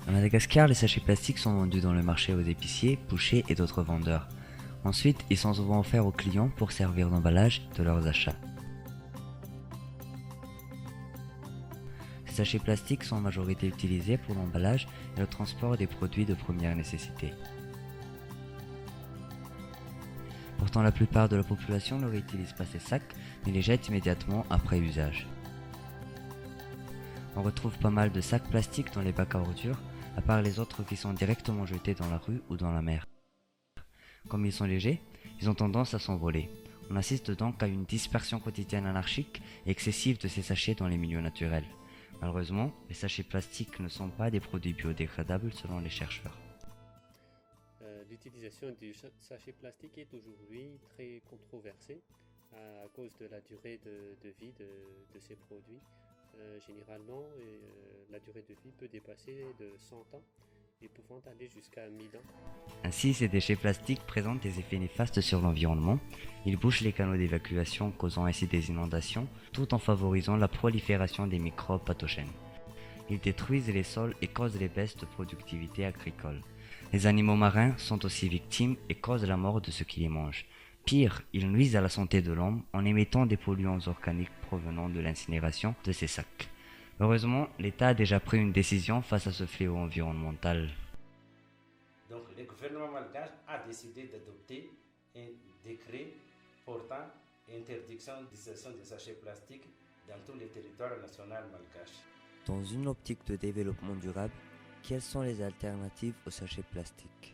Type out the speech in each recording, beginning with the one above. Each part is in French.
À Madagascar, les sachets plastiques sont vendus dans le marché aux épiciers, bouchers et d'autres vendeurs. Ensuite, ils sont souvent offerts aux clients pour servir d'emballage de leurs achats. Ces sachets plastiques sont en majorité utilisés pour l'emballage et le transport des produits de première nécessité. Pourtant, la plupart de la population ne réutilise pas ces sacs, mais les jette immédiatement après usage. On retrouve pas mal de sacs plastiques dans les bacs à ordures, à part les autres qui sont directement jetés dans la rue ou dans la mer. Comme ils sont légers, ils ont tendance à s'envoler. On assiste donc à une dispersion quotidienne anarchique et excessive de ces sachets dans les milieux naturels. Malheureusement, les sachets plastiques ne sont pas des produits biodégradables selon les chercheurs. L'utilisation du sachet plastique est aujourd'hui très controversée à cause de la durée de vie de ces produits. Généralement, la durée de vie peut dépasser de 100 ans et pouvant aller jusqu'à 1000 ans. Ainsi, ces déchets plastiques présentent des effets néfastes sur l'environnement. Ils bouchent les canaux d'évacuation, causant ainsi des inondations, tout en favorisant la prolifération des microbes pathogènes. Ils détruisent les sols et causent les baisses de productivité agricole. Les animaux marins sont aussi victimes et causent la mort de ceux qui les mangent. Pire, ils nuisent à la santé de l'homme en émettant des polluants organiques provenant de l'incinération de ces sacs. Heureusement, l'État a déjà pris une décision face à ce fléau environnemental. Donc le gouvernement malgache a décidé d'adopter un décret portant interdiction d'utilisation des sachets plastiques dans tous les territoires nationaux malgaches. Dans une optique de développement durable, quelles sont les alternatives aux sachets plastiques?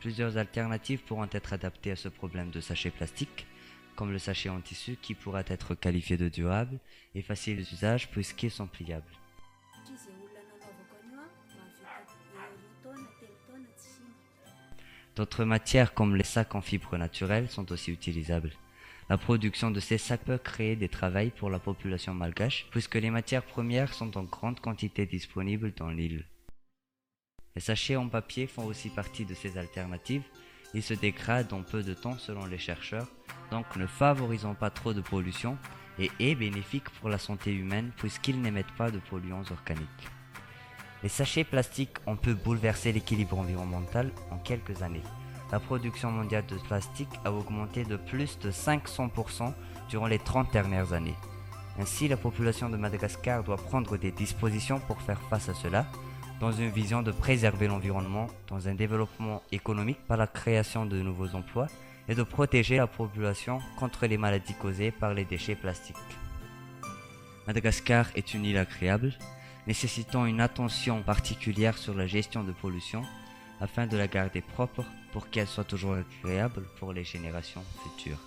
Plusieurs alternatives pourront être adaptées à ce problème de sachets plastiques, comme le sachet en tissu qui pourra être qualifié de durable et facile d'usage puisqu'ils sont pliables. D'autres matières comme les sacs en fibres naturelles sont aussi utilisables. La production de ces sacs peut créer des travails pour la population malgache puisque les matières premières sont en grande quantité disponibles dans l'île. Les sachets en papier font aussi partie de ces alternatives. Ils se dégradent en peu de temps selon les chercheurs, donc ne favorisant pas trop de pollution et est bénéfique pour la santé humaine puisqu'ils n'émettent pas de polluants organiques. Les sachets plastiques ont pu bouleverser l'équilibre environnemental en quelques années. La production mondiale de plastique a augmenté de plus de 500% durant les 30 dernières années. Ainsi, la population de Madagascar doit prendre des dispositions pour faire face à cela, dans une vision de préserver l'environnement, dans un développement économique par la création de nouveaux emplois et de protéger la population contre les maladies causées par les déchets plastiques. Madagascar est une île agréable, nécessitant une attention particulière sur la gestion de pollution afin de la garder propre pour qu'elle soit toujours agréable pour les générations futures.